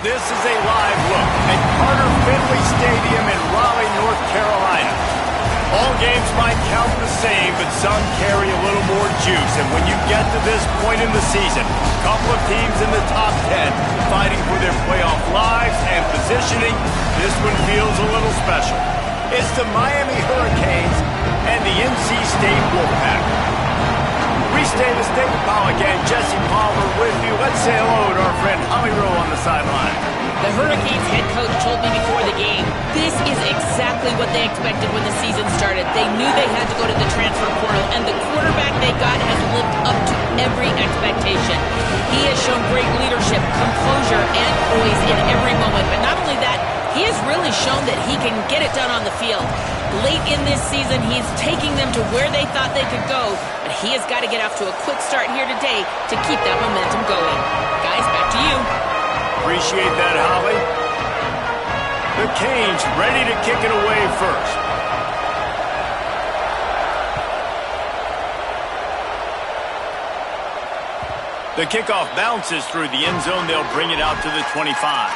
This is a live look at Carter Finley Stadium in Raleigh, North Carolina. All games might count the same, but some carry a little more juice. And when you get to this point in the season, a couple of teams in the top 10 fighting for their playoff lives and positioning, this one feels a little special. It's the Miami Hurricanes and the NC State Wolfpack. Restate the State of Powell again. Jesse Palmer with you. Let's say hello to our friend Holly Rowe on the sideline. The Hurricanes head coach told me before the game, this is exactly what they expected when the season started. They knew they had to go to the transfer portal, and the quarterback they got has lived up to every expectation. He has shown great leadership, composure, and poise in every moment. But not only that, he has really shown that he can get it done on the field. Late in this season, he's taking them to where they thought they could go, but he has got to get off to a quick start here today to keep that momentum going. Guys, back to you. Appreciate that, Holly. The Canes ready to kick it away first. The kickoff bounces through the end zone. They'll bring it out to the 25.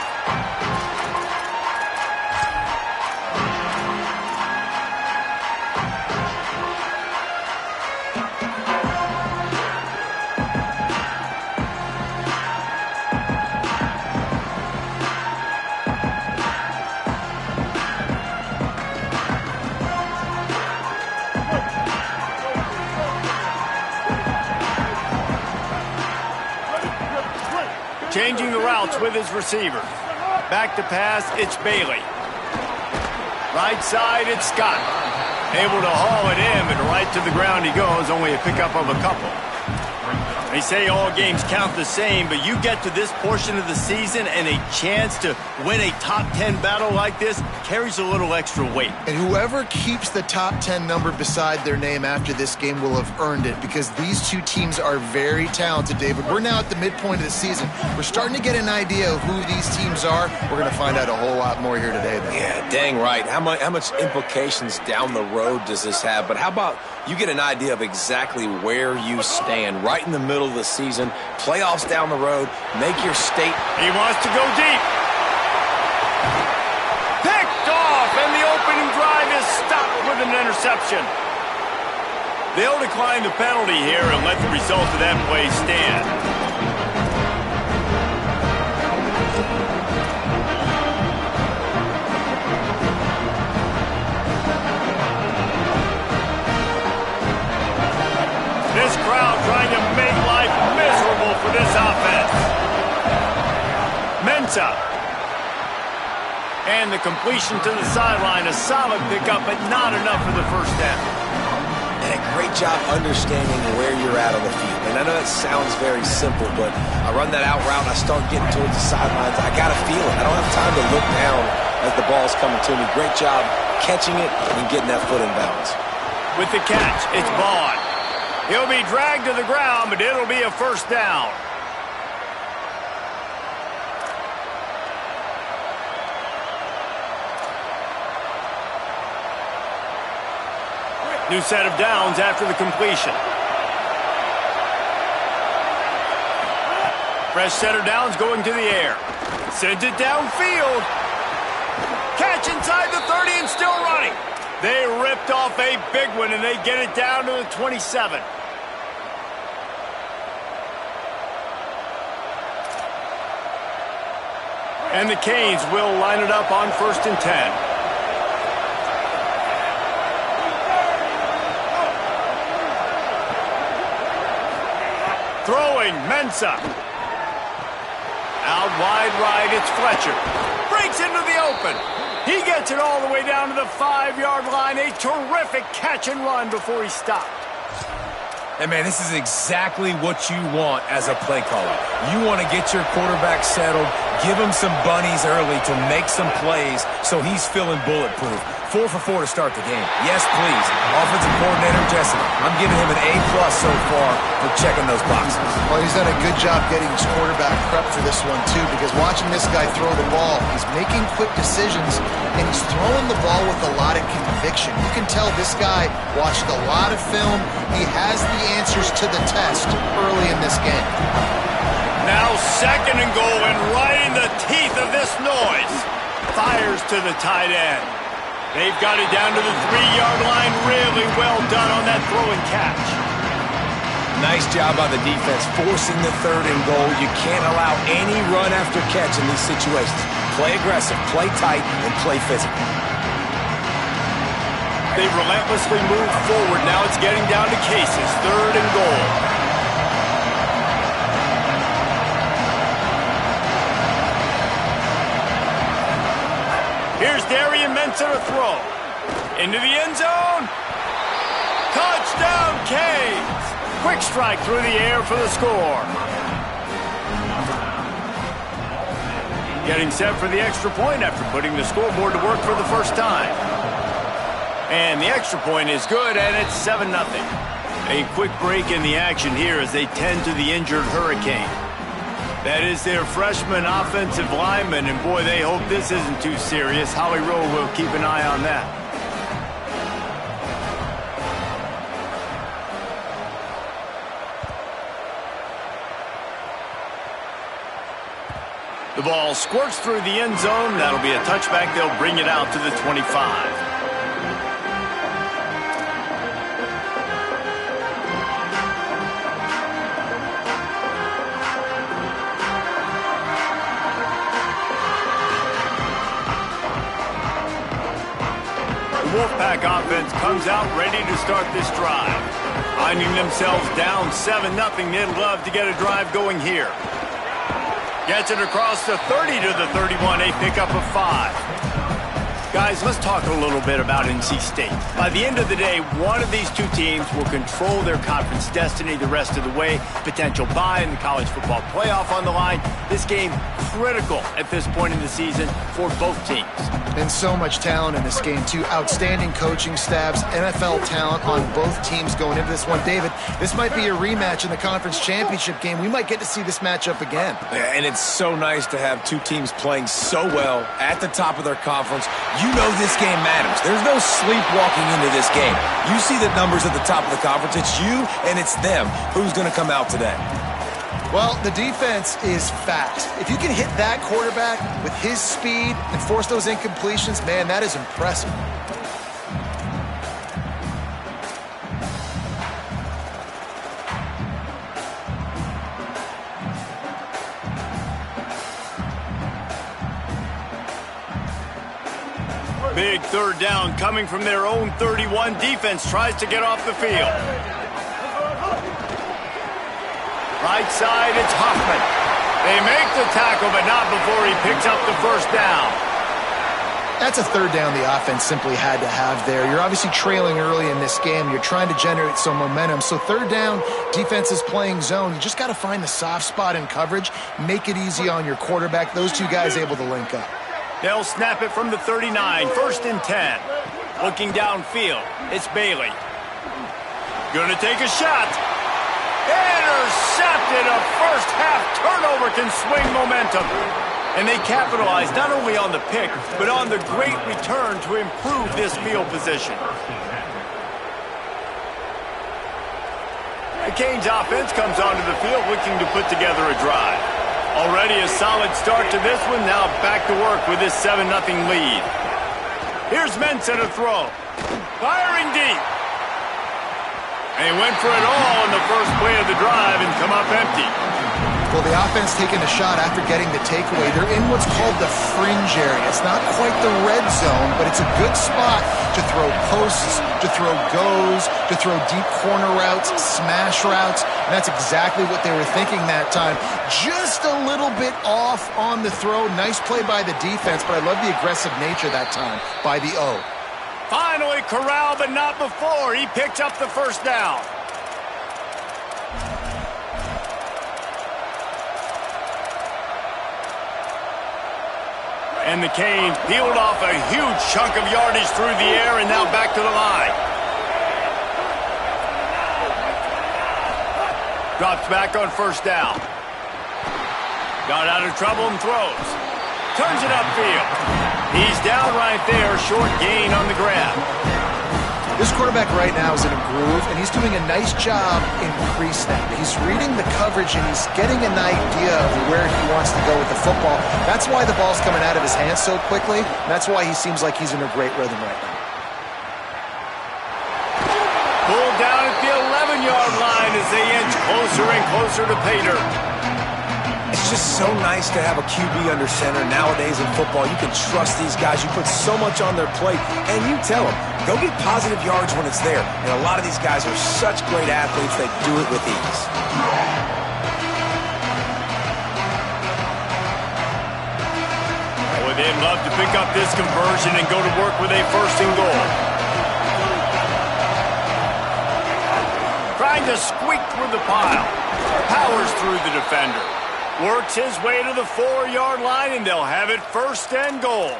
Changing the routes with his receiver. Back to pass, it's Bailey. Right side, it's Scott. Able to haul it in, but right to the ground he goes. Only a pickup of a couple. They say all games count the same, but you get to this portion of the season and a chance to win a top 10 battle like this carries a little extra weight. And whoever keeps the top 10 number beside their name after this game will have earned it, because these two teams are very talented, David. We're now at the midpoint of the season. We're starting to get an idea of who these teams are. We're going to find out a whole lot more here today, though. Yeah, dang right. How much implications down the road does this have? But how about you get an idea of exactly where you stand right in the middle of the season, playoffs down the road, make your state. He wants to go deep. Picked off, and the opening drive is stopped with an interception. They'll decline the penalty here and let the result of that play stand. This crowd trying to make life miserable for this offense. Mensah. And the completion to the sideline, a solid pickup, but not enough for the first down. And a great job understanding where you're at on the field. And I know that sounds very simple, but I run that out route, I start getting towards the sidelines. I got to feel it. I don't have time to look down as the ball's coming to me. Great job catching it and getting that foot in bounds. With the catch, it's Vaughn. He'll be dragged to the ground, but it'll be a first down. New set of downs after the completion. Fresh set of downs going to the air. Sends it downfield. Catch inside the 30 and still running. They ripped off a big one, and they get it down to the 27. And the Canes will line it up on 1st and 10. Throwing, Mensah. Out wide right, it's Fletcher. Breaks into the open. He gets it all the way down to the 5-yard line. A terrific catch and run before he stopped. And, man, this is exactly what you want as a play caller. You want to get your quarterback settled, give him some bunnies early to make some plays so he's feeling bulletproof. 4 for 4 to start the game. Yes, please. Offensive coordinator Jesse, I'm giving him an A+ so far for checking those boxes. Well, he's done a good job getting his quarterback prepped for this one, too, because watching this guy throw the ball, he's making quick decisions, and he's throwing the ball with a lot of conviction. You can tell this guy watched a lot of film. He has the answers to the test early in this game. Now second and goal, and right in the teeth of this noise. Fires to the tight end. They've got it down to the 3-yard line. Really well done on that throw and catch. Nice job by the defense forcing the 3rd and goal. You can't allow any run after catch in these situations. Play aggressive, play tight, and play physical. They relentlessly move forward. Now it's getting down to cases. 3rd and goal. Here's Darian Mensah to throw. Into the end zone. Touchdown, Canes. Quick strike through the air for the score. Getting set for the extra point after putting the scoreboard to work for the first time. And the extra point is good, and it's 7-0. A quick break in the action here as they tend to the injured Hurricane. That is their freshman offensive lineman, and boy, they hope this isn't too serious. Holly Rowe will keep an eye on that. The ball squirts through the end zone. That'll be a touchback. They'll bring it out to the 25. Wolfpack offense comes out ready to start this drive. Finding themselves down 7-0, they'd love to get a drive going here. Gets it across the 30 to the 31, a pickup of 5. Guys, let's talk a little bit about NC State. By the end of the day, one of these two teams will control their conference destiny the rest of the way. Potential bye in the college football playoff on the line. This game critical at this point in the season for both teams. And so much talent in this game, too. Outstanding coaching staffs, NFL talent on both teams going into this one. David, this might be a rematch in the conference championship game. We might get to see this matchup again. And it's so nice to have two teams playing so well at the top of their conference. You know this game matters. There's no sleepwalking into this game. You see the numbers at the top of the conference. It's you and it's them. Who's going to come out today? Well, the defense is fast. If you can hit that quarterback with his speed and force those incompletions, man, that is impressive. Big 3rd down coming from their own 31. Defense tries to get off the field. Right side, it's Hoffman. They make the tackle, but not before he picks up the 1st down. That's a 3rd down the offense simply had to have there. You're obviously trailing early in this game. You're trying to generate some momentum. So 3rd down, defense is playing zone. You just got to find the soft spot in coverage. Make it easy on your quarterback. Those two guys able to link up. They'll snap it from the 39, 1st and 10. Looking downfield, it's Bailey. Gonna take a shot. Intercepted. A first-half turnover can swing momentum. And they capitalize not only on the pick, but on the great return to improve this field position. The Canes offense comes onto the field looking to put together a drive. Already a solid start to this one. Now back to work with this 7-0 lead. Here's Mensah to throw. Firing deep. And he went for it all in the first play of the drive and come up empty. Well, the offense taking a shot after getting the takeaway. They're in what's called the fringe area. It's not quite the red zone, but it's a good spot to throw posts, to throw goes, to throw deep corner routes, smash routes. And that's exactly what they were thinking that time. Just a little bit off on the throw. Nice play by the defense, but I love the aggressive nature that time by the O. Finally corralled, but not before. He picked up the 1st down. And the Canes peeled off a huge chunk of yardage through the air and now back to the line. Drops back on 1st down. Got out of trouble and throws. Turns it upfield. He's down right there, short gain on the grab. This quarterback right now is in a groove, and he's doing a nice job in pre-snap. He's reading the coverage, and he's getting an idea of where he wants to go with the football. That's why the ball's coming out of his hands so quickly, and that's why he seems like he's in a great rhythm right now. Pulled down at the 11-yard line as they inch closer and closer to pay dirt. It's just so nice to have a QB under center. Nowadays in football, you can trust these guys. You put so much on their plate, and you tell them, go get positive yards when it's there. And a lot of these guys are such great athletes, they do it with ease. Boy, they'd love to pick up this conversion and go to work with a 1st and goal. Trying to squeak through the pile. Powers through the defender. Works his way to the 4-yard line, and they'll have it 1st and goal.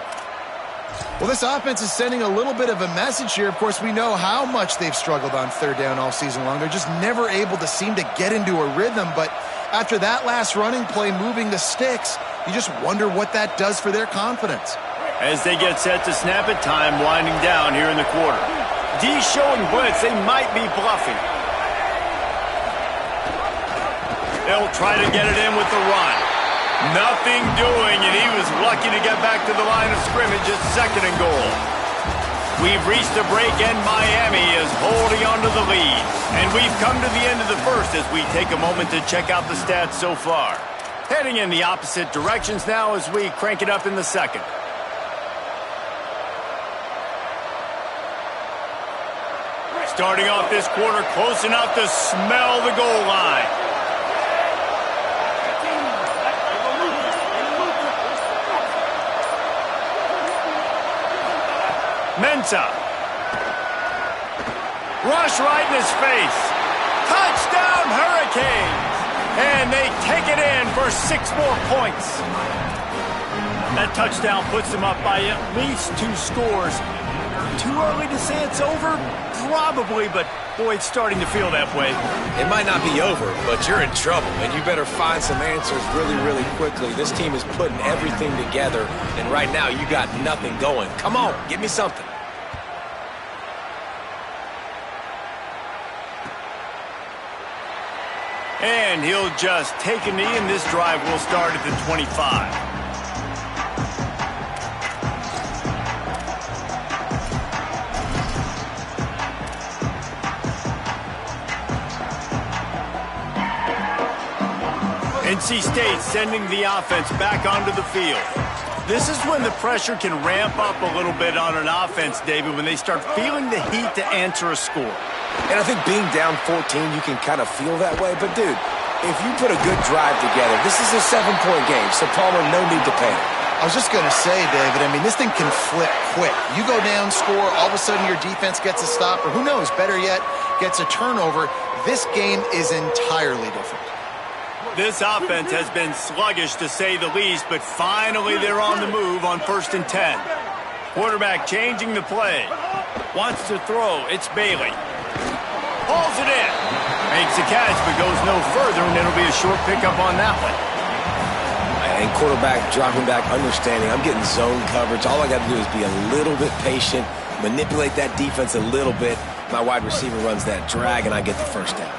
Well, this offense is sending a little bit of a message here. Of course, we know how much they've struggled on 3rd down all season long. They're just never able to seem to get into a rhythm. But after that last running play moving the sticks, you just wonder what that does for their confidence. As they get set to snap it, time winding down here in the quarter. D showing blitz. They might be bluffing. They'll try to get it in with the run. Nothing doing, and he was lucky to get back to the line of scrimmage at 2nd and goal. We've reached a break, and Miami is holding on to the lead. And we've come to the end of the 1st as we take a moment to check out the stats so far. Heading in the opposite directions now as we crank it up in the 2nd. Starting off this quarter close enough to smell the goal line. Mensah. Rush right in his face. Touchdown, Hurricanes. And they take it in for 6 more points. That touchdown puts them up by at least 2 scores. Too early to say it's over? Probably, but boy, it's starting to feel that way. It might not be over, but you're in trouble, and you better find some answers really, really quickly. This team is putting everything together, and right now you got nothing going. Come on, give me something. And he'll just take a knee, and this drive will start at the 25. NC State sending the offense back onto the field. This is when the pressure can ramp up a little bit on an offense, David, when they start feeling the heat to answer a score. And I think being down 14, you can kind of feel that way. But, dude, if you put a good drive together, this is a 7-point game, so Palmer, no need to panic. I was just going to say, David, I mean, this thing can flip quick. You go down, score, all of a sudden your defense gets a stop, or who knows, better yet, gets a turnover. This game is entirely different. This offense has been sluggish, to say the least, but finally they're on the move on 1st and 10. Quarterback changing the play. Wants to throw. It's Bailey. Pulls it in. Makes a catch, but goes no further, and it'll be a short pickup on that one. And quarterback dropping back, understanding I'm getting zone coverage. All I got to do is be a little bit patient, manipulate that defense a little bit. My wide receiver runs that drag, and I get the 1st down.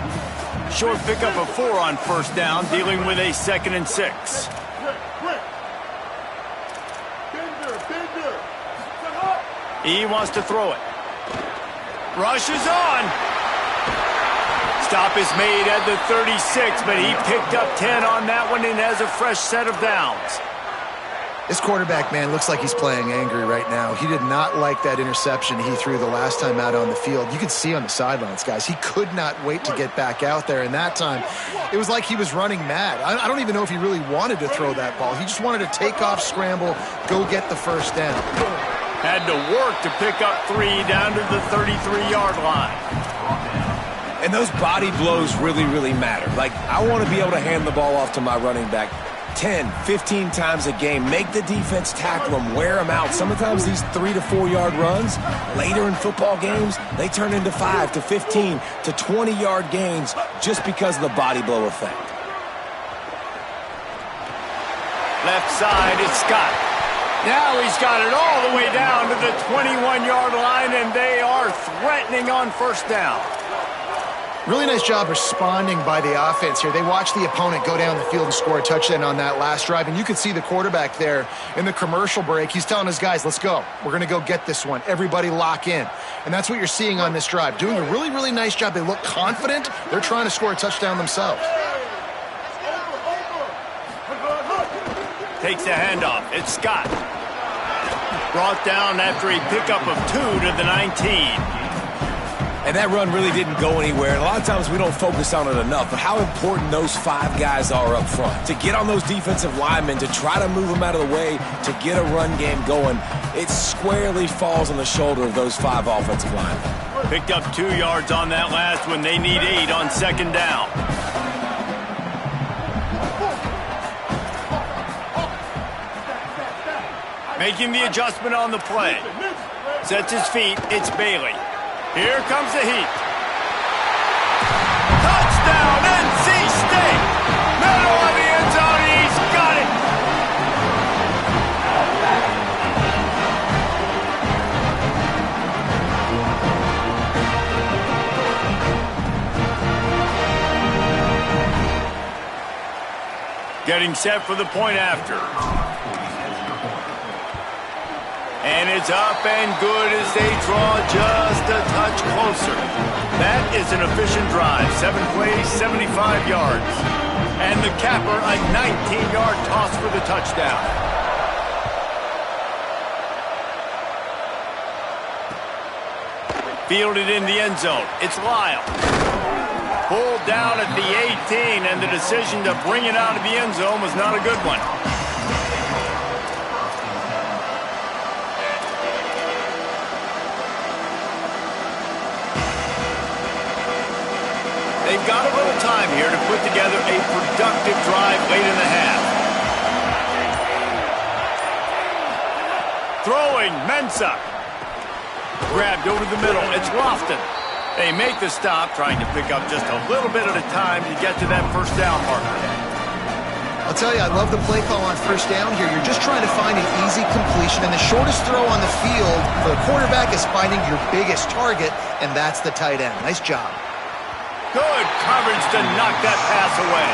Short pickup of 4 on 1st down, dealing with a 2nd and 6. He wants to throw it. Rush is on. Stop is made at the 36, but he picked up 10 on that one and has a fresh set of downs. This quarterback, man, looks like he's playing angry right now. He did not like that interception he threw the last time out on the field. You could see on the sidelines, guys, he could not wait to get back out there. And that time, it was like he was running mad. I don't even know if he really wanted to throw that ball. He just wanted to take off, scramble, go get the 1st down. Had to work to pick up 3 down to the 33-yard line. And those body blows really, really matter. Like, I want to be able to hand the ball off to my running back 10, 15 times a game. Make the defense tackle them, wear them out. Sometimes these 3 to 4 yard runs, later in football games, they turn into 5 to 15 to 20-yard gains just because of the body blow effect. Left side, it's Scott. Now he's got it all the way down to the 21-yard line, and they are threatening on first down. Really nice job responding by the offense here. They watched the opponent go down the field and score a touchdown on that last drive, and you could see the quarterback there in the commercial break. He's telling his guys, let's go. We're going to go get this one. Everybody lock in. And that's what you're seeing on this drive. Doing a really, really nice job. They look confident. They're trying to score a touchdown themselves. Takes a handoff. It's Scott. Brought down after a pickup of 2 to the 19. And that run really didn't go anywhere. And a lot of times we don't focus on it enough, but how important those 5 guys are up front. To get on those defensive linemen, to try to move them out of the way, to get a run game going, it squarely falls on the shoulder of those 5 offensive linemen. Picked up 2 yards on that last one. They need 8 on second down. Making the adjustment on the play. Sets his feet. It's Bailey. Here comes the heat. Touchdown, NC State! Middle of the end zone, he's got it! Getting set for the point after. And it's up and good as they draw just a touch closer. That is an efficient drive. 7 plays, 75 yards. And the capper, a 19-yard toss for the touchdown. Fielded in the end zone. It's Lyle. Pulled down at the 18, and the decision to bring it out of the end zone was not a good one. They've got a little time here to put together a productive drive late in the half. Throwing, Mensah. Grabbed over the middle. It's Lofton. They make the stop, trying to pick up just a little bit at a time to get to that first down marker. I'll tell you, I love the play call on first down here. You're just trying to find an easy completion, and the shortest throw on the field for the quarterback is finding your biggest target, and that's the tight end. Nice job. Good coverage to knock that pass away.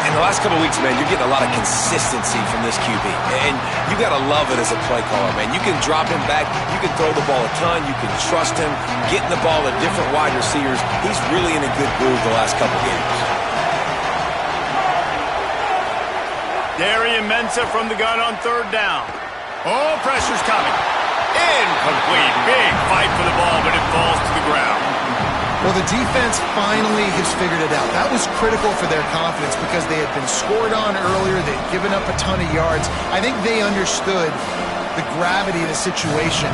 In the last couple of weeks, man, you're getting a lot of consistency from this QB. And you got to love it as a play caller, man. You can drop him back. You can throw the ball a ton. You can trust him. Getting the ball to different wide receivers. He's really in a good groove the last couple of games. Darian Mensah from the gun on third down. Oh, pressure's coming. Incomplete. Big fight for the ball, but it falls to the ground. Well, the defense finally has figured it out. That was critical for their confidence because they had been scored on earlier. They'd given up a ton of yards. I think they understood the gravity of the situation.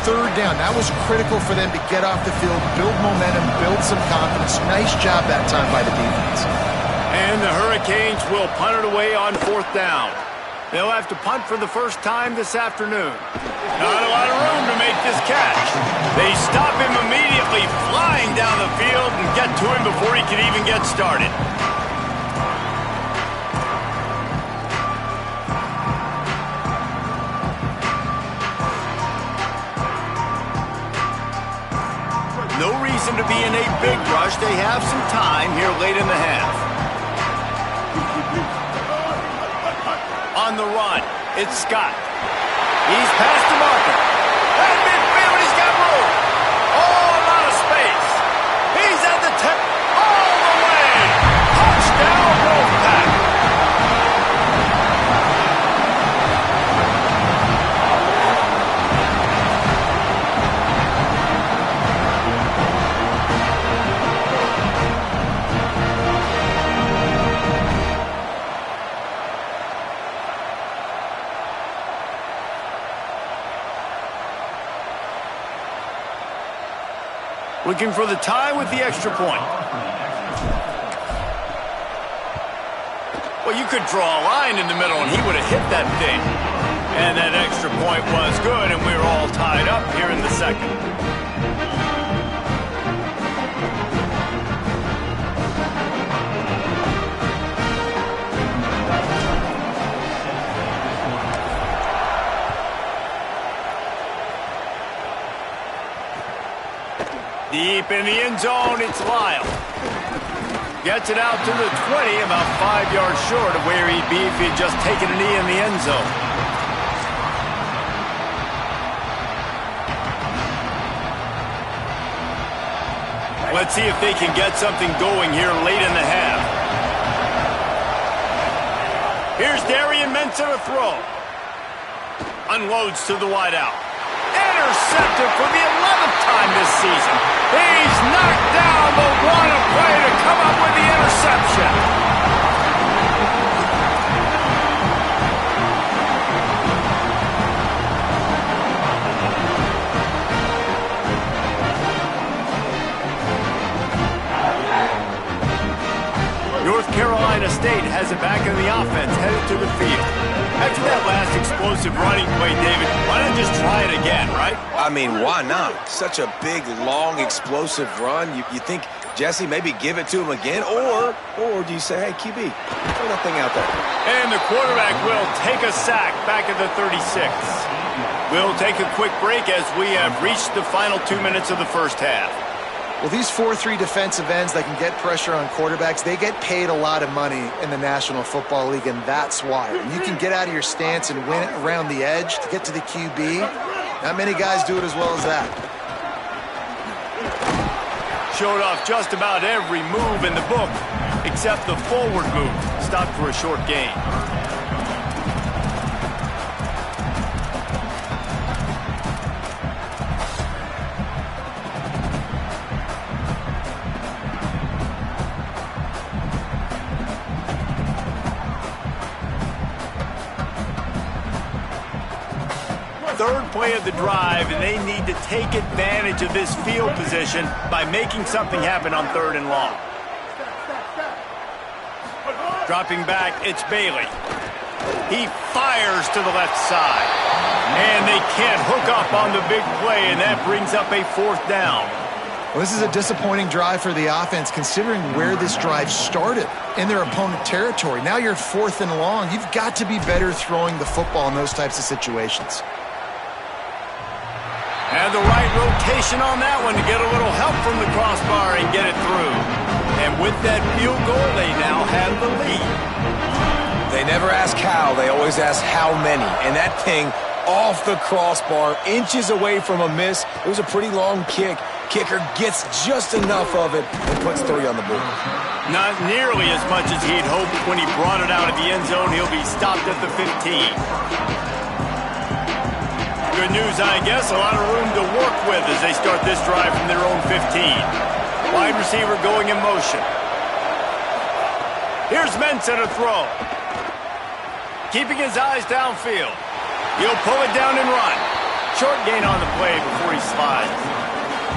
Third down, that was critical for them to get off the field, build momentum, build some confidence. Nice job that time by the defense. And the Hurricanes will punt it away on fourth down. They'll have to punt for the first time this afternoon. Not a lot of room to make this catch. They stop him immediately, flying down the field and get to him before he can even get started. No reason to be in a big rush. They have some time here late in the half. On the run, it's Scott. He's past the marker. At midfield, he's got room. Oh, a lot of space. He's at the 10. All the way. Touchdown, Wolfpack. Looking for the tie with the extra point. Well, you could draw a line in the middle and he would have hit that thing. And that extra point was good, and we were all tied up here in the second. deep in the end zone. It's Lyle. Gets it out to the 20, about 5 yards short of where he'd be if he'd just taken a knee in the end zone. Let's see if they can get something going here late in the half. Here's Darian Mensah to throw. Unloads to the wideout. Intercepted for the 11th time this season. He's knocked down, but what a play to come up with the interception. North Carolina State has it back in the offense, headed to the field. After that last explosive running play, David, why not just try it again, right? I mean, why not? Such a big, long, explosive run. You think, Jesse, maybe give it to him again? Or do you say, hey, QB, throw that thing out there? And the quarterback will take a sack back at the 36. We'll take a quick break as we have reached the final 2 minutes of the first half. Well, these 4-3 defensive ends that can get pressure on quarterbacks, they get paid a lot of money in the National Football League, and that's why. And you can get out of your stance and win it around the edge to get to the QB. Not many guys do it as well as that. Showed off just about every move in the book, except the forward move. Stopped for a short gain. Third play of the drive, and they need to take advantage of this field position by making something happen on 3rd and long. Dropping back, it's Bailey. He fires to the left side. And they can't hook up on the big play, and that brings up a 4th down. Well, this is a disappointing drive for the offense, considering where this drive started in their opponent territory. Now you're 4th and long. You've got to be better throwing the football in those types of situations. And the right rotation on that one to get a little help from the crossbar and get it through. And with that field goal, they now have the lead. They never ask how, they always ask how many. And that thing off the crossbar, inches away from a miss. It was a pretty long kick. Kicker gets just enough of it and puts 3 on the board. Not nearly as much as he'd hoped when he brought it out of the end zone. He'll be stopped at the 15. Good news, I guess. A lot of room to work with as they start this drive from their own 15. Wide receiver going in motion. Here's Mensah to throw. Keeping his eyes downfield. He'll pull it down and run. Short gain on the play before he slides.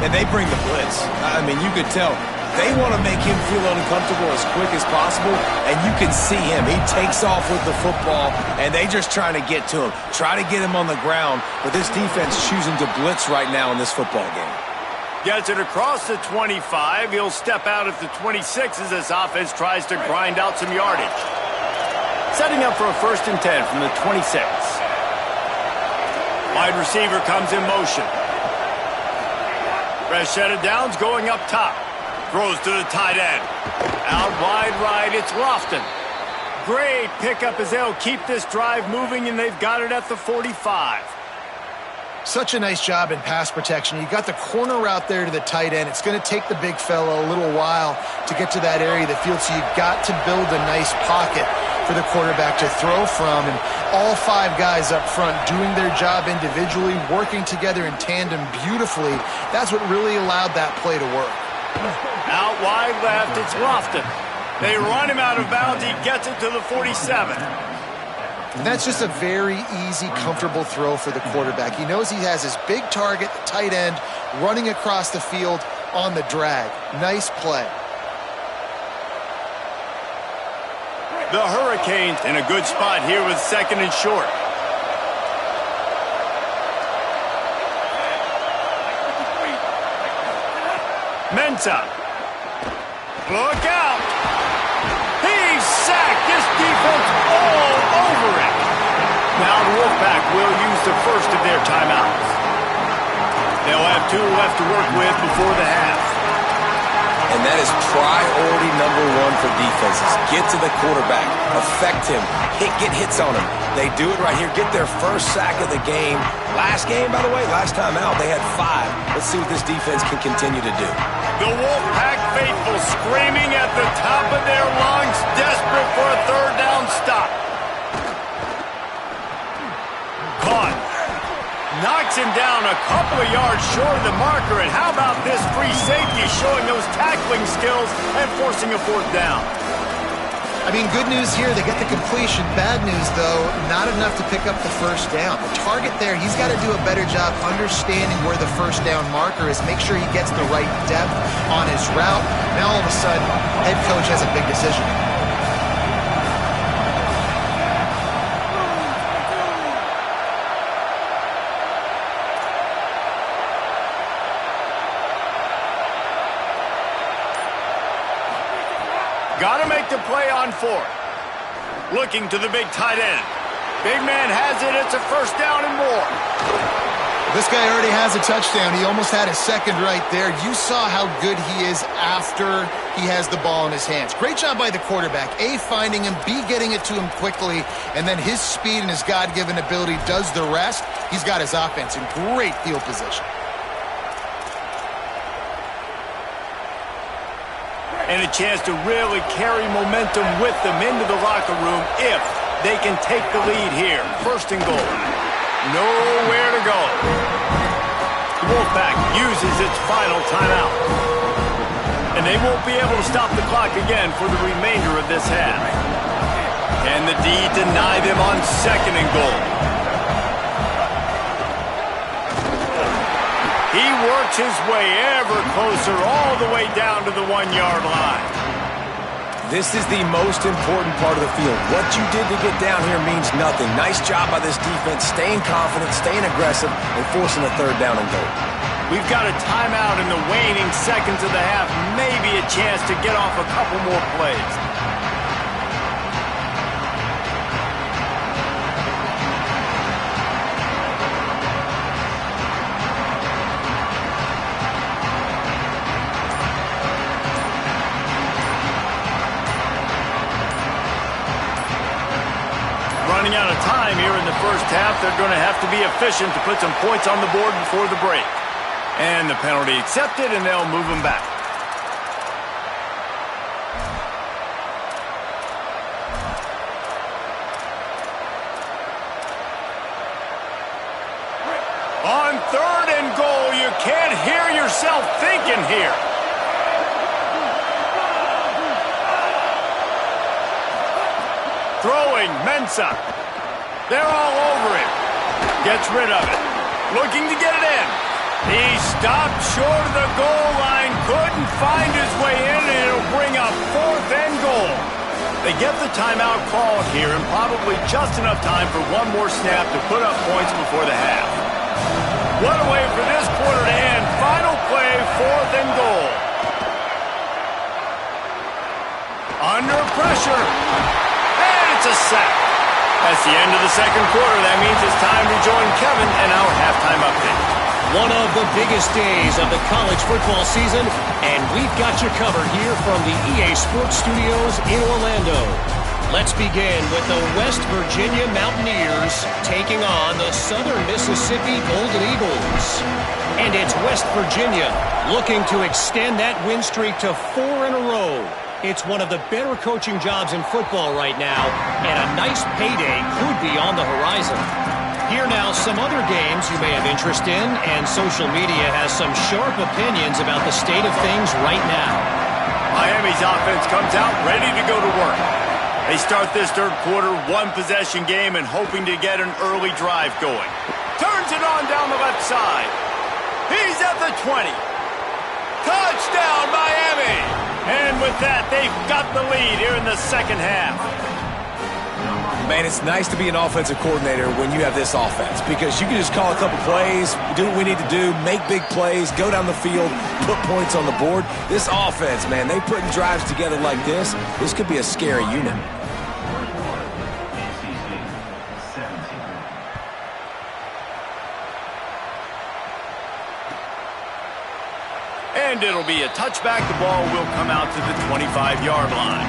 And they bring the blitz. I mean, you could tell. They want to make him feel uncomfortable as quick as possible, and you can see him. He takes off with the football, and they just trying to get to him, try to get him on the ground, but this defense choosing to blitz right now in this football game. Gets it across the 25. He'll step out at the 26 as this offense tries to grind out some yardage. Setting up for a 1st and 10 from the 26. Wide receiver comes in motion. Rashad Downs going up top. Throws to the tight end. Out wide right, it's Lofton. Great pickup as they'll keep this drive moving, and they've got it at the 45. Such a nice job in pass protection. You got the corner route there to the tight end. It's going to take the big fella a little while to get to that area of the field, so you've got to build a nice pocket for the quarterback to throw from. And all 5 guys up front doing their job individually, working together in tandem beautifully. That's what really allowed that play to work. Out wide left, it's Lofton. They run him out of bounds. He gets it to the 47. And that's just a very easy, comfortable throw for the quarterback. He knows he has his big target, the tight end, running across the field on the drag. Nice play. The Hurricanes in a good spot here with 2nd and short. Mensah. Look out. He's sacked. This defense all over it. Now the Wolfpack will use the first of their timeouts. They'll have 2 left to work with before the half. And that is priority number one for defenses. Get to the quarterback, affect him, get hits on him. They do it right here, get their first sack of the game. Last game, by the way, last time out, they had 5. Let's see what this defense can continue to do. The Wolfpack faithful screaming at the top of their lungs, desperate for a third down stop. Caught. Knocks him down a couple of yards short of the marker, and how about this free safety showing those tackling skills and forcing a fourth down? I mean, good news here, they get the completion. Bad news, though, not enough to pick up the first down. The target there, he's got to do a better job understanding where the first down marker is, make sure he gets the right depth on his route. Now, all of a sudden, head coach has a big decision. Got to make the play on 4th. Looking to the big tight end. Big man has it. It's a first down and more. This guy already has a touchdown. He almost had a second right there. You saw how good he is after he has the ball in his hands. Great job by the quarterback. A, finding him. B, getting it to him quickly. And then his speed and his God-given ability does the rest. He's got his offense in great field position. And a chance to really carry momentum with them into the locker room if they can take the lead here. First and goal. Nowhere to go. The Wolfpack uses its final timeout. And they won't be able to stop the clock again for the remainder of this half. Can the D deny them on second and goal? He works his way ever closer all the way down to the 1-yard line. This is the most important part of the field. What you did to get down here means nothing. Nice job by this defense, staying confident, staying aggressive, and forcing a third down and goal. We've got a timeout in the waning seconds of the half. Maybe a chance to get off a couple more plays. Running out of time here in the first half. They're going to have to be efficient to put some points on the board before the break. And the penalty accepted, and they'll move them back. On third and goal, you can't hear yourself thinking here. Throwing, Mensah. They're all over him. Gets rid of it. Looking to get it in. He stopped short of the goal line. Couldn't find his way in, and it'll bring up fourth and goal. They get the timeout called here, and probably just enough time for one more snap to put up points before the half. What a way for this quarter to end. Final play, fourth and goal. Under pressure. It's a sack. That's the end of the second quarter. That means it's time to join Kevin in our halftime update. One of the biggest days of the college football season, and we've got you covered here from the EA Sports Studios in Orlando. Let's begin with the West Virginia Mountaineers taking on the Southern Mississippi Golden Eagles. And it's West Virginia looking to extend that win streak to 4 in a row. It's one of the better coaching jobs in football right now, and a nice payday could be on the horizon. Here now, some other games you may have interest in, and social media has some sharp opinions about the state of things right now. Miami's offense comes out ready to go to work. They start this third quarter, one-possession game, and hoping to get an early drive going. Turns it on down the left side. He's at the 20. Touchdown, Miami! And with that, they've got the lead here in the second half. Man, it's nice to be an offensive coordinator when you have this offense because you can just call a couple plays, do what we need to do, make big plays, go down the field, put points on the board. This offense, man, they putting drives together like this. This could be a scary unit. And it'll be a touchback. The ball will come out to the 25-yard line.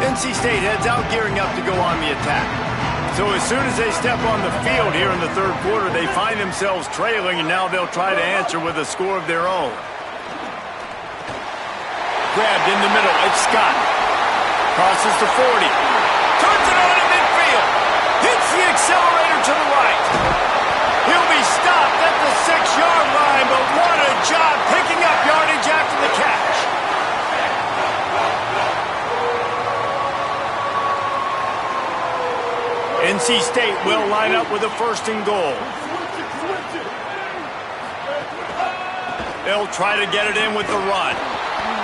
NC State heads out, gearing up to go on the attack. So as soon as they step on the field here in the third quarter, they find themselves trailing, and now they'll try to answer with a score of their own. Grabbed in the middle. It's Scott. Crosses to 40. Turns it on in midfield. Hits the accelerator to the right. He'll be stopped at the 6-yard line, but what a job picking up yardage after the catch. NC State will line up with a 1st and goal. They'll try to get it in with the run.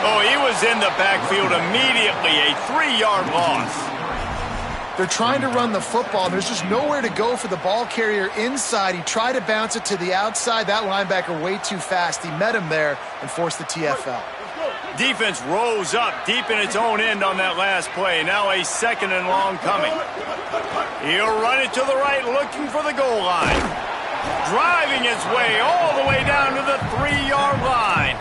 Oh, he was in the backfield immediately. A 3-yard loss. They're trying to run the football, and there's just nowhere to go for the ball carrier inside. He tried to bounce it to the outside. That linebacker way too fast. He met him there and forced the TFL. Defense rose up deep in its own end on that last play. Now a 2nd and long coming. He'll run it to the right, looking for the goal line. Driving his way all the way down to the 3-yard line.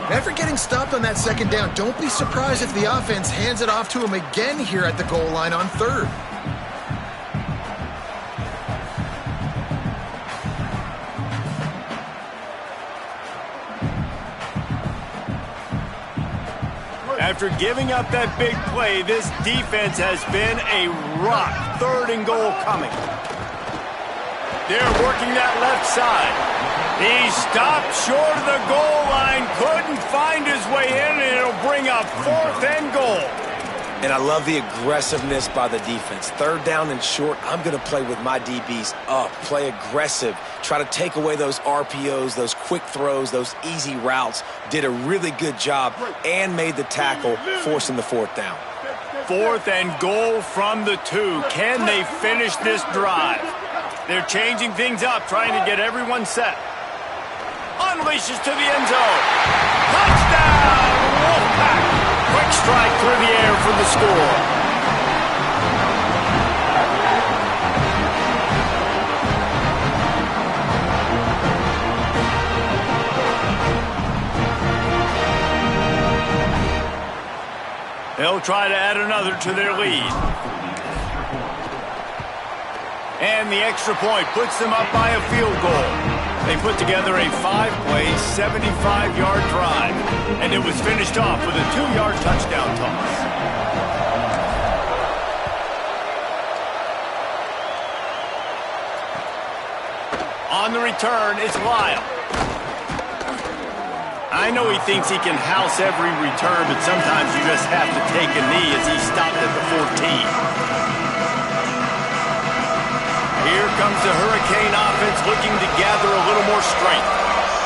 After getting stopped on that 2nd down, don't be surprised if the offense hands it off to him again here at the goal line on 3rd. After giving up that big play, this defense has been a rock. 3rd and goal coming. They're working that left side. He stopped short of the goal line, couldn't find his way in, and it'll bring up 4th and goal. And I love the aggressiveness by the defense. 3rd down and short, I'm going to play with my DBs up, play aggressive, try to take away those RPOs, those quick throws, those easy routes. Did a really good job and made the tackle, forcing the 4th down. 4th and goal from the 2. Can they finish this drive? They're changing things up, trying to get everyone set. Unleashes to the end zone. Touchdown, Wolfpack! Quick strike through the air for the score. They'll try to add another to their lead. And the extra point puts them up by a field goal. They put together a 5-play, 75-yard drive, and it was finished off with a 2-yard touchdown toss. On the return, it's Lyle. I know he thinks he can house every return, but sometimes you just have to take a knee as he stopped at the 14. Here comes the Hurricane offense looking to gather a little more strength.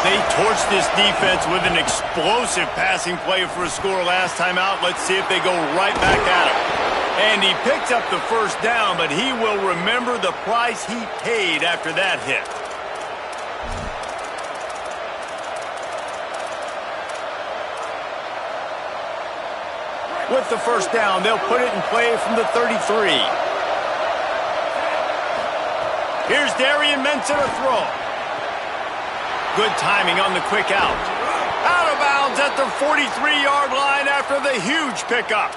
They torched this defense with an explosive passing play for a score last time out. Let's see if they go right back at him. And he picked up the 1st down, but he will remember the price he paid after that hit. With the 1st down, they'll put it in play from the 33. Here's Darian Mensah to throw. Good timing on the quick out. Out of bounds at the 43-yard line after the huge pickup.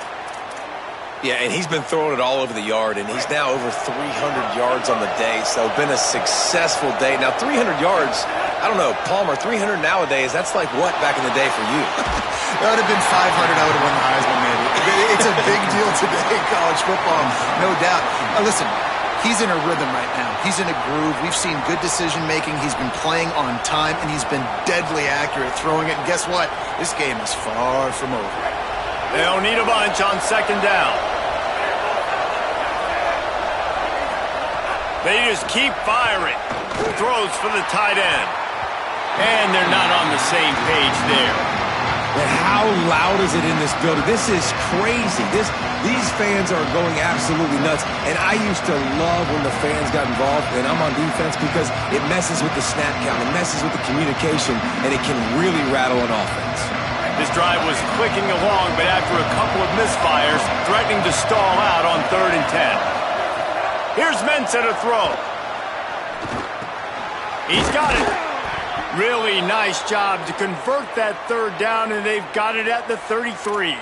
Yeah, and he's been throwing it all over the yard, and he's now over 300 yards on the day, so been a successful day. Now, 300 yards, I don't know, Palmer, 300 nowadays, that's like what back in the day for you? That would have been 500, I would have won the Heisman, maybe. It's a big deal today in college football, no doubt. Listen, he's in a rhythm right now. He's in a groove. We've seen good decision-making. He's been playing on time, and he's been deadly accurate throwing it. And guess what? This game is far from over. They'll need a bunch on 2nd down. They just keep firing. Throws for the tight end. And they're not on the same page there. And how loud is it in this building? This is crazy. These fans are going absolutely nuts. And I used to love when the fans got involved, and I'm on defense, because it messes with the snap count, it messes with the communication, and it can really rattle an offense. This drive was clicking along, but after a couple of misfires, threatening to stall out on 3rd and 10. Here's Mensah to throw. He's got it. Really nice job to convert that 3rd down, and they've got it at the 33.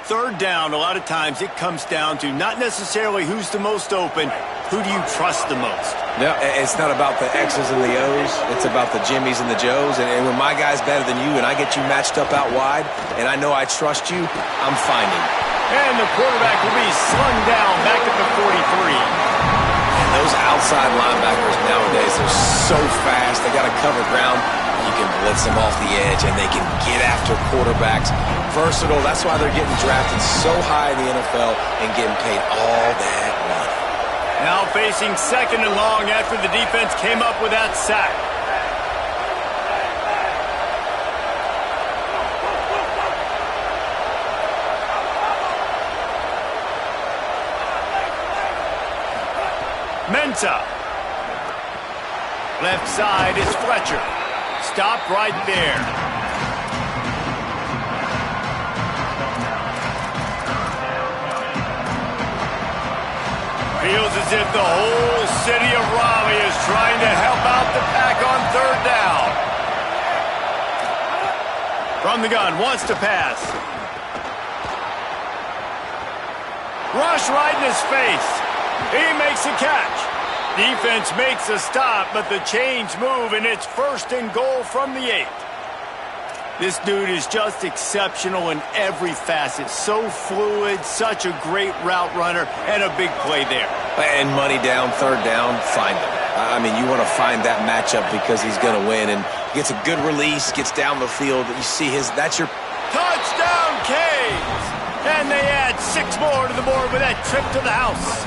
3rd down, a lot of times it comes down to not necessarily who's the most open, who do you trust the most? Yeah, it's not about the X's and the O's. It's about the Jimmies and the Joes. And when my guy's better than you and I get you matched up out wide and I know I trust you, I'm finding. And the quarterback will be slung down back at the 43. Those outside linebackers nowadays are so fast. They got to cover ground. You can blitz them off the edge, and they can get after quarterbacks. Versatile. That's why they're getting drafted so high in the NFL and getting paid all that money. Now facing 2nd and long after the defense came up with that sack. Mensah. Left side is Fletcher. Stopped right there. Feels as if the whole city of Raleigh is trying to help out the Pack on 3rd down. From the gun, wants to pass. Rush right in his face. He makes a catch. Defense makes a stop, but the chains move, and it's 1st and goal from the 8. This dude is just exceptional in every facet. So fluid, such a great route runner, and a big play there. And money down, 3rd down, find him. I mean, you want to find that matchup because he's going to win, and gets a good release, gets down the field. You see that's your... Touchdown, Canes! And they add 6 more to the board with that trip to the house.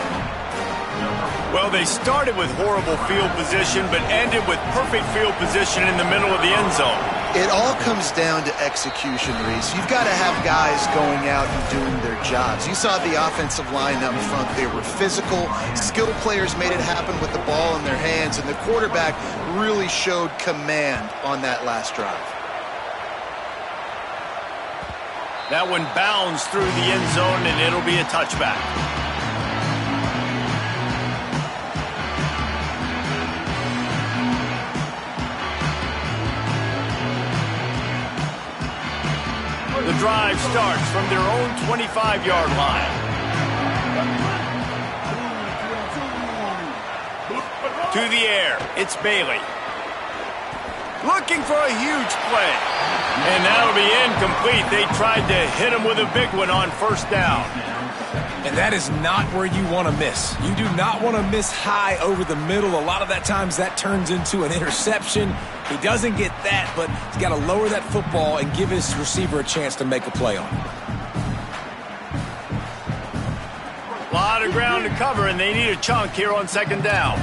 Well, they started with horrible field position, but ended with perfect field position in the middle of the end zone. It all comes down to execution, Reese. You've got to have guys going out and doing their jobs. You saw the offensive line up front. They were physical. Skilled players made it happen with the ball in their hands, and the quarterback really showed command on that last drive. That one bounds through the end zone, and it'll be a touchback. The drive starts from their own 25-yard line. To the air, it's Bailey. Looking for a huge play. And that'll be incomplete. They tried to hit him with a big one on 1st down. And that is not where you want to miss. You do not want to miss high over the middle. A lot of that times that turns into an interception. He doesn't get that, but he's got to lower that football and give his receiver a chance to make a play on it. A lot of ground to cover, and they need a chunk here on 2nd down.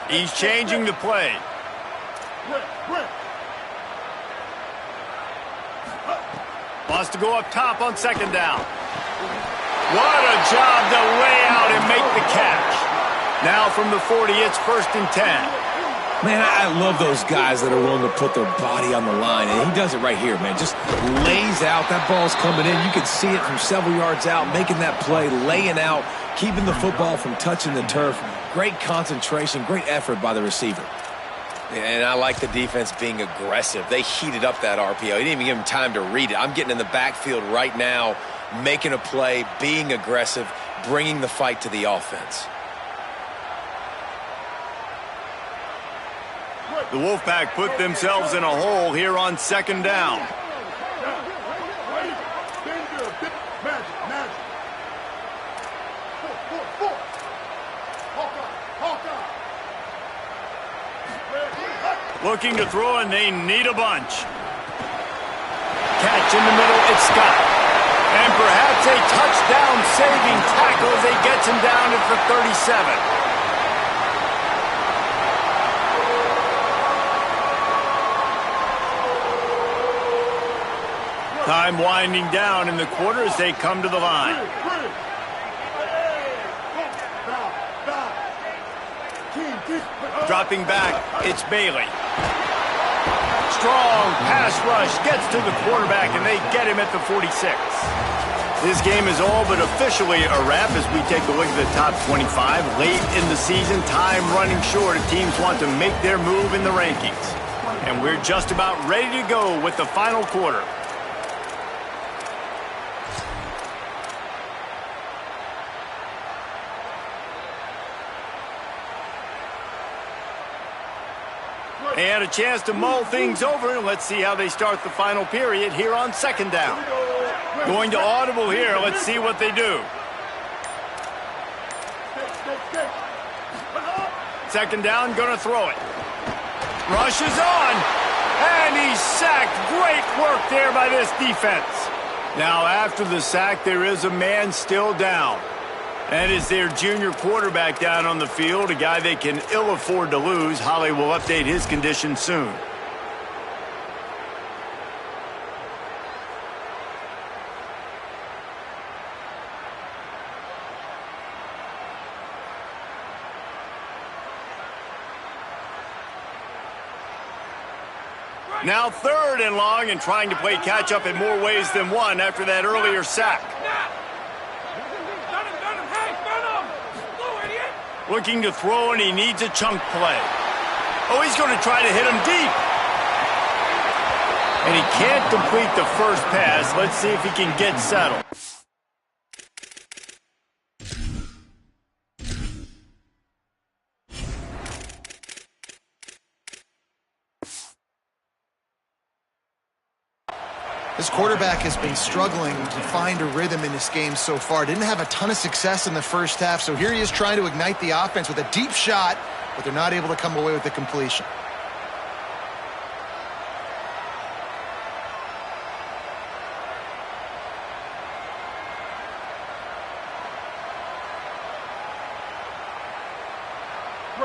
He's changing the play. Wants to go up top on 2nd down. What a job to lay out and make the catch. Now from the 40, it's 1st and 10. Man, I love those guys that are willing to put their body on the line, and he does it right here, man. Just lays out. That ball's coming in. You can see it from several yards out, making that play, laying out, keeping the football from touching the turf. Great concentration, great effort by the receiver. And I like the defense being aggressive. They heated up that RPO. He didn't even give him time to read it. I'm getting in the backfield right now, making a play, being aggressive, bringing the fight to the offense. The Wolfpack put themselves in a hole here on 2nd down. Looking to throw, and they need a bunch. Catch in the middle, it's Scott. And perhaps a touchdown-saving tackle as he gets him down at the 37. Time winding down in the quarter as they come to the line. Dropping back, it's Bailey. Strong pass rush gets to the quarterback, and they get him at the 46. This game is all but officially a wrap as we take a look at the top 25. Late in the season, time running short as teams want to make their move in the rankings. And we're just about ready to go with the final quarter. They had a chance to mull things over. Let's see how they start the final period here on second down. Going to audible here. Let's see what they do. Second down, going to throw it. Rush is on, and he's sacked. Great work there by this defense. Now, after the sack, there is a man still down. That is their junior quarterback down on the field, a guy they can ill afford to lose. Holly will update his condition soon. Now third and long, and trying to play catch-up in more ways than one after that earlier sack. Looking to throw, and he needs a chunk play. Oh, he's going to try to hit him deep. And he can't complete the first pass. Let's see if he can get settled. This quarterback has been struggling to find a rhythm in this game so far. Didn't have a ton of success in the first half, so here he is trying to ignite the offense with a deep shot, but they're not able to come away with the completion.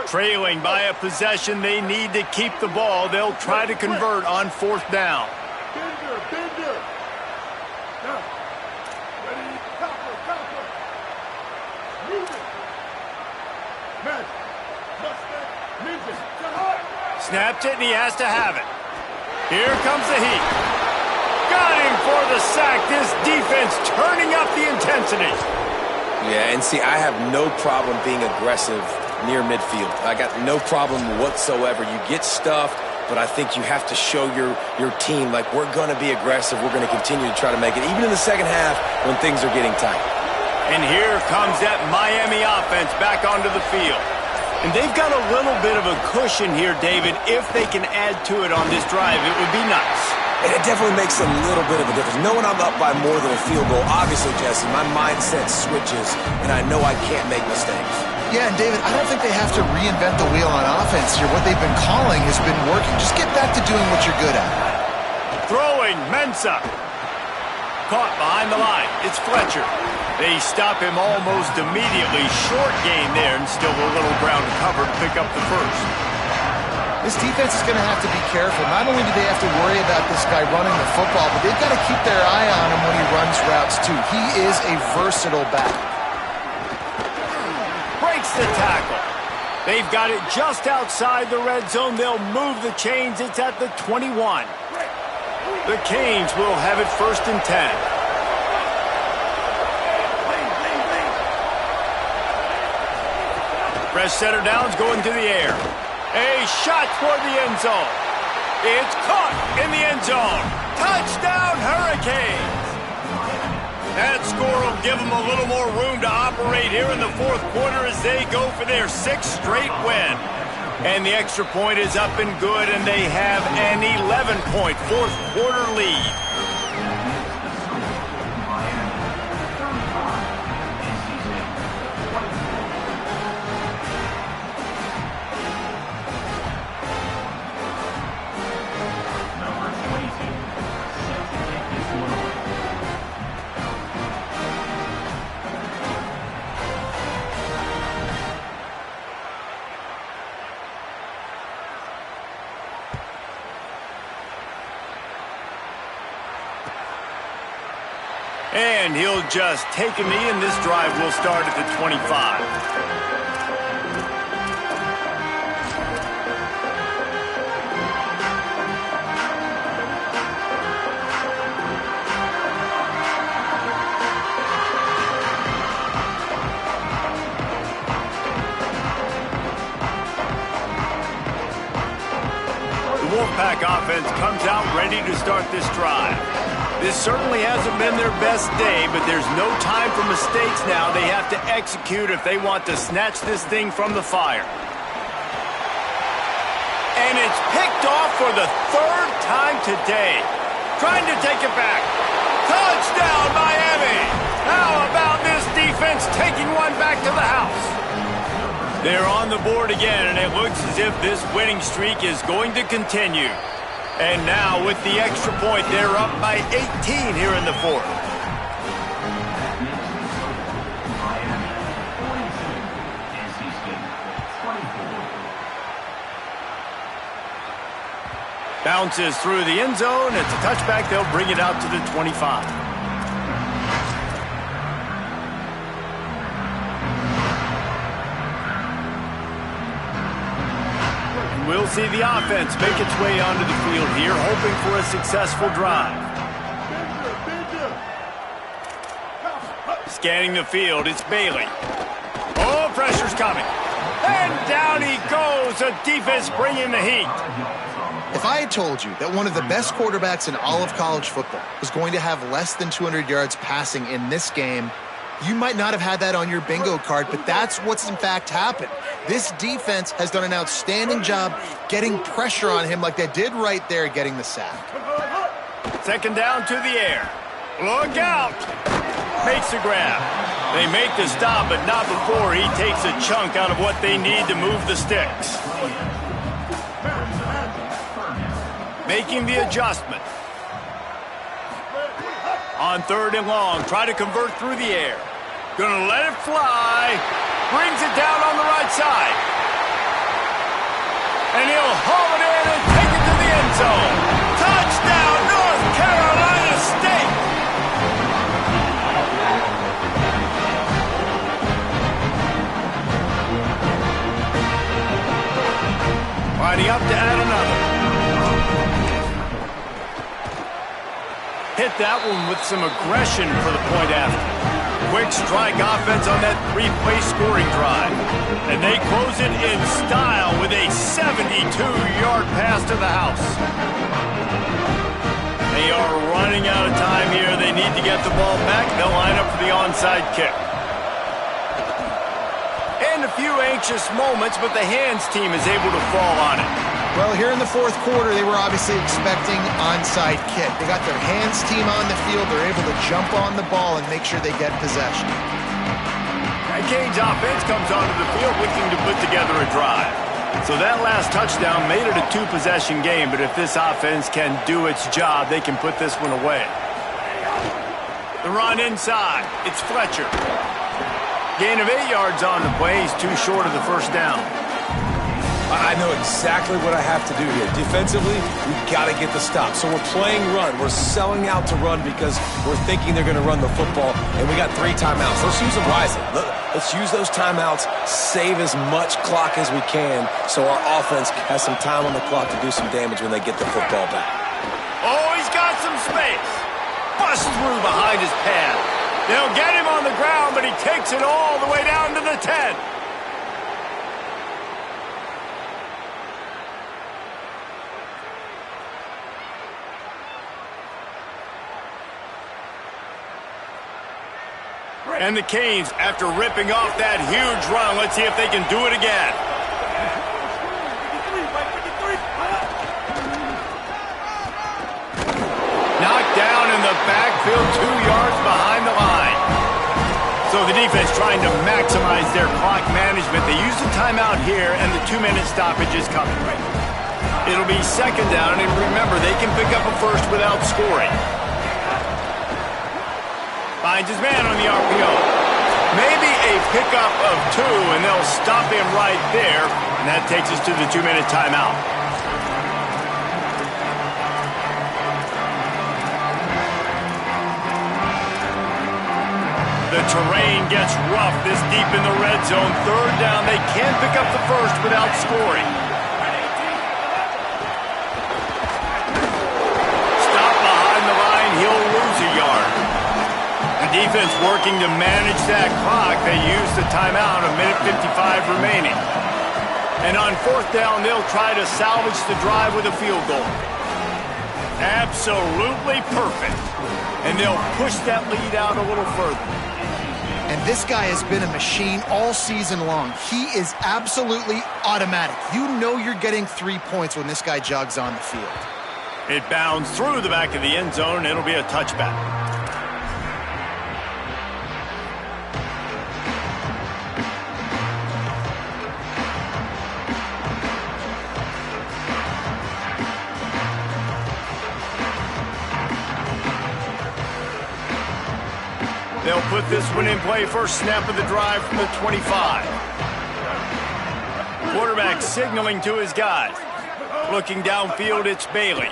Trailing by a possession, they need to keep the ball. They'll try to convert on fourth down. Snapped it, and he has to have it. Here comes the heat. Got him for the sack. This defense turning up the intensity. Yeah, and see, I have no problem being aggressive near midfield. I got no problem whatsoever. You get stuffed, but I think you have to show your team, like, we're going to be aggressive. We're going to continue to try to make it, even in the second half when things are getting tight. And here comes that Miami offense back onto the field. And they've got a little bit of a cushion here, David. If they can add to it on this drive, it would be nice. And it definitely makes a little bit of a difference. Knowing I'm up by more than a field goal, obviously, Jesse, my mindset switches, and I know I can't make mistakes. Yeah, and David, I don't think they have to reinvent the wheel on offense here. What they've been calling has been working. Just get back to doing what you're good at. Throwing, Mensah. Caught behind the line. It's Fletcher. They stop him almost immediately. Short gain there, and still a little ground to cover to pick up the first. This defense is going to have to be careful. Not only do they have to worry about this guy running the football, but they've got to keep their eye on him when he runs routes, too. He is a versatile back. Breaks the tackle. They've got it just outside the red zone. They'll move the chains. It's at the 21. The Canes will have it 1st and 10. Fresh center downs going to the air. A shot toward the end zone. It's caught in the end zone. Touchdown, Hurricanes. That score will give them a little more room to operate here in the fourth quarter as they go for their 6th straight win. And the extra point is up and good, and they have an 11-point fourth quarter lead. And he'll just take a knee, and this drive will start at the 25. The Wolfpack offense comes out ready to start this drive. This certainly hasn't been their best day, but there's no time for mistakes now. They have to execute if they want to snatch this thing from the fire. And it's picked off for the third time today. Trying to take it back. Touchdown, Miami! How about this defense taking one back to the house? They're on the board again, and it looks as if this winning streak is going to continue. And now, with the extra point, they're up by 18 here in the fourth. Bounces through the end zone. It's a touchback. They'll bring it out to the 25. We'll see the offense make its way onto the field here, hoping for a successful drive. Scanning the field, it's Bailey. Oh, pressure's coming. And down he goes. The defense bringing the heat. If I had told you that one of the best quarterbacks in all of college football was going to have less than 200 yards passing in this game, you might not have had that on your bingo card, but that's what's in fact happened. This defense has done an outstanding job getting pressure on him like they did right there getting the sack. Second down to the air. Look out! Makes the grab. They make the stop, but not before he takes a chunk out of what they need to move the sticks. Making the adjustment. On third and long, try to convert through the air. Gonna let it fly. Brings it down on the right side. And he'll haul it in and take it to the end zone. Touchdown, North Carolina State! Lining up to add another. Hit that one with some aggression for the point after. Quick strike offense on that three-play scoring drive. And they close it in style with a 72-yard pass to the house. They are running out of time here. They need to get the ball back. They'll line up for the onside kick. And a few anxious moments, but the hands team is able to fall on it. Well, here in the fourth quarter, they were obviously expecting onside kick. They got their hands team on the field. They're able to jump on the ball and make sure they get possession. And Canes offense comes onto the field looking to put together a drive. So that last touchdown made it a two-possession game, but if this offense can do its job, they can put this one away. The run inside. It's Fletcher. Gain of 8 yards on the play. He's too short of the first down. I know exactly what I have to do here. Defensively, we've got to get the stop. So we're playing run. We're selling out to run because we're thinking they're going to run the football, and we got 3 timeouts. Let's use them wisely. Let's use those timeouts, save as much clock as we can so our offense has some time on the clock to do some damage when they get the football back. Oh, he's got some space. Busts through behind his pad. They'll get him on the ground, but he takes it all the way down to the 10. And the Canes, after ripping off that huge run, let's see if they can do it again. Knocked down in the backfield, 2 yards behind the line. So the defense trying to maximize their clock management. They use the timeout here, and the 2-minute stoppage is coming. It'll be second down, and remember, they can pick up a first without scoring. Finds his man on the RPO. Maybe a pickup of 2, and they'll stop him right there. And that takes us to the 2-minute timeout. The terrain gets rough this deep in the red zone. Third down, they can pick up the first without scoring. Stop behind the line, he'll lose a yard. The defense working to manage that clock. They use the timeout, 1:55 remaining. And on fourth down, they'll try to salvage the drive with a field goal. Absolutely perfect. And they'll push that lead out a little further. And this guy has been a machine all season long. He is absolutely automatic. You know you're getting 3 points when this guy jogs on the field. It bounds through the back of the end zone. It'll be a touchback. They'll put this one in play. First snap of the drive from the 25. Quarterback signaling to his guys. Looking downfield, it's Bailey.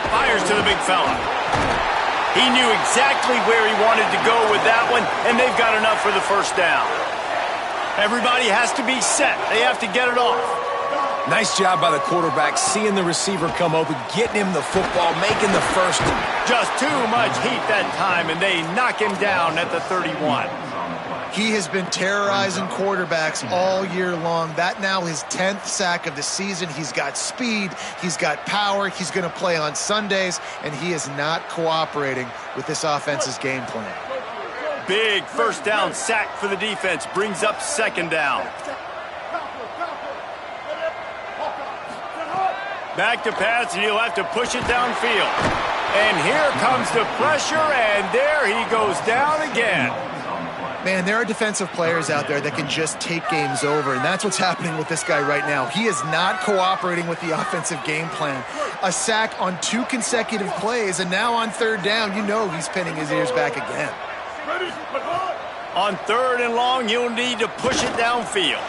Fires to the big fella. He knew exactly where he wanted to go with that one, and they've got enough for the first down. Everybody has to be set. They have to get it off. Nice job by the quarterback, seeing the receiver come open, getting him the football, making the first. Just too much heat that time, and they knock him down at the 31. He has been terrorizing quarterbacks all year long. That now his 10th sack of the season. He's got speed, he's got power, he's going to play on Sundays, and he is not cooperating with this offense's game plan. Big first down sack for the defense, brings up second down. Back to pass, and he'll have to push it downfield. And here comes the pressure, and there he goes down again. Man, there are defensive players out there that can just take games over, and that's what's happening with this guy right now. He is not cooperating with the offensive game plan. A sack on 2 consecutive plays, and now on third down, you know he's pinning his ears back again. On third and long, he'll need to push it downfield.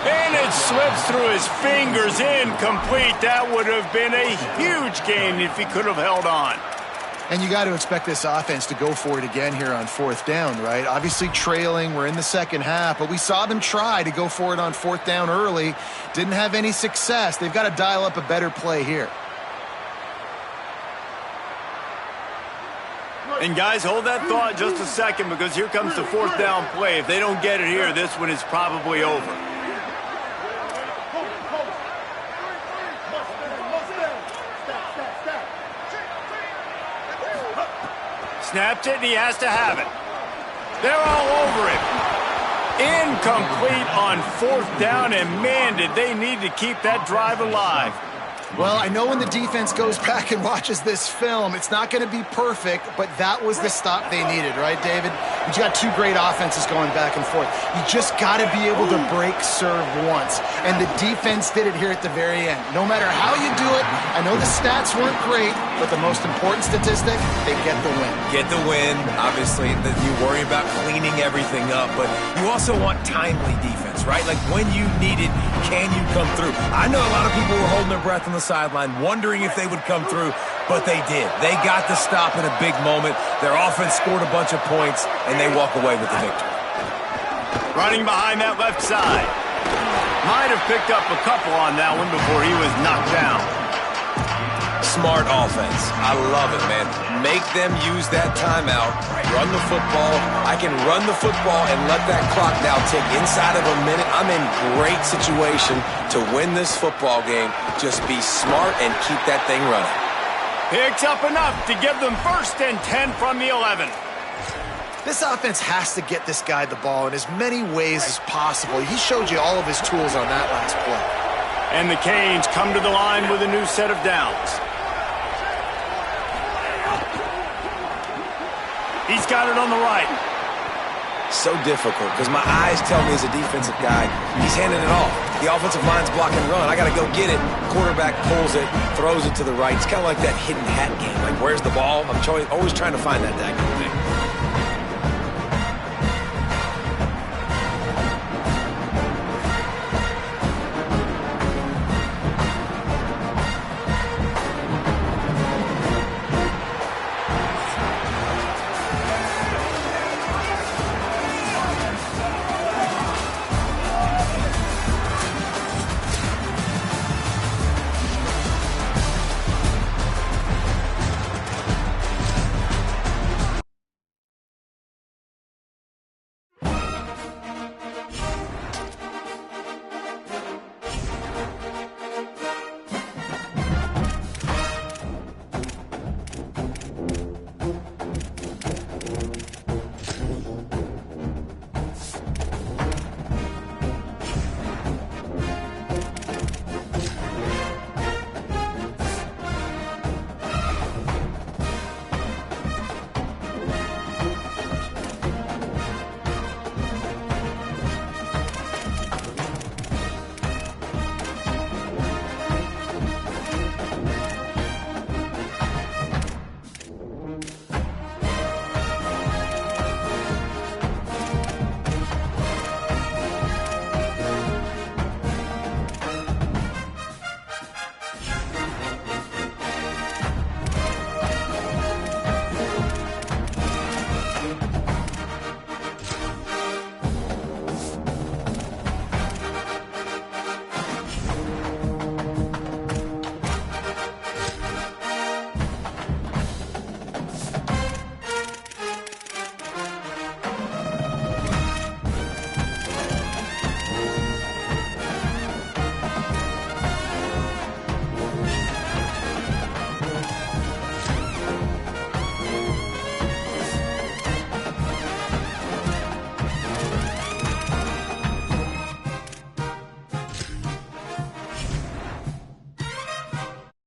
And it slips through his fingers, incomplete. That would have been a huge gain if he could have held on. And you got to expect this offense to go for it again here on fourth down, right? Obviously trailing, we're in the second half, but we saw them try to go for it on fourth down early. Didn't have any success. They've got to dial up a better play here. And guys, hold that thought just a second, because here comes the fourth down play. If they don't get it here, this one is probably over. Snapped it, and he has to have it. They're all over him. Incomplete on fourth down, and man, did they need to keep that drive alive. Well, I know when the defense goes back and watches this film, it's not going to be perfect, but that was the stop they needed, right, David? You got 2 great offenses going back and forth. You just got to be able to break serve once, and the defense did it here at the very end. No matter how you do it, I know the stats weren't great, but the most important statistic, they get the win. Get the win. Obviously, you worry about cleaning everything up, but you also want timely defense, right? Like when you need it, can you come through? I know a lot of people were holding their breath on the sideline, wondering if they would come through, but they did. They got the stop in a big moment. Their offense scored a bunch of points, and they walk away with the victory. Running behind that left side. Might have picked up a couple on that one before he was knocked down. Smart offense. I love it, man. Make them use that timeout. Run the football. I can run the football and let that clock now tick inside of a minute. I'm in great situation to win this football game. Just be smart and keep that thing running. Picks up enough to give them first and 10 from the 11. This offense has to get this guy the ball in as many ways as possible. He showed you all of his tools on that last play. And the Canes come to the line with a new set of downs. He's got it on the right. So difficult because my eyes tell me as a defensive guy, he's handing it off. The offensive line's block and run. I got to go get it. Quarterback pulls it, throws it to the right. It's kind of like that hidden hat game. Like, where's the ball? I'm always trying to find that daggone thing.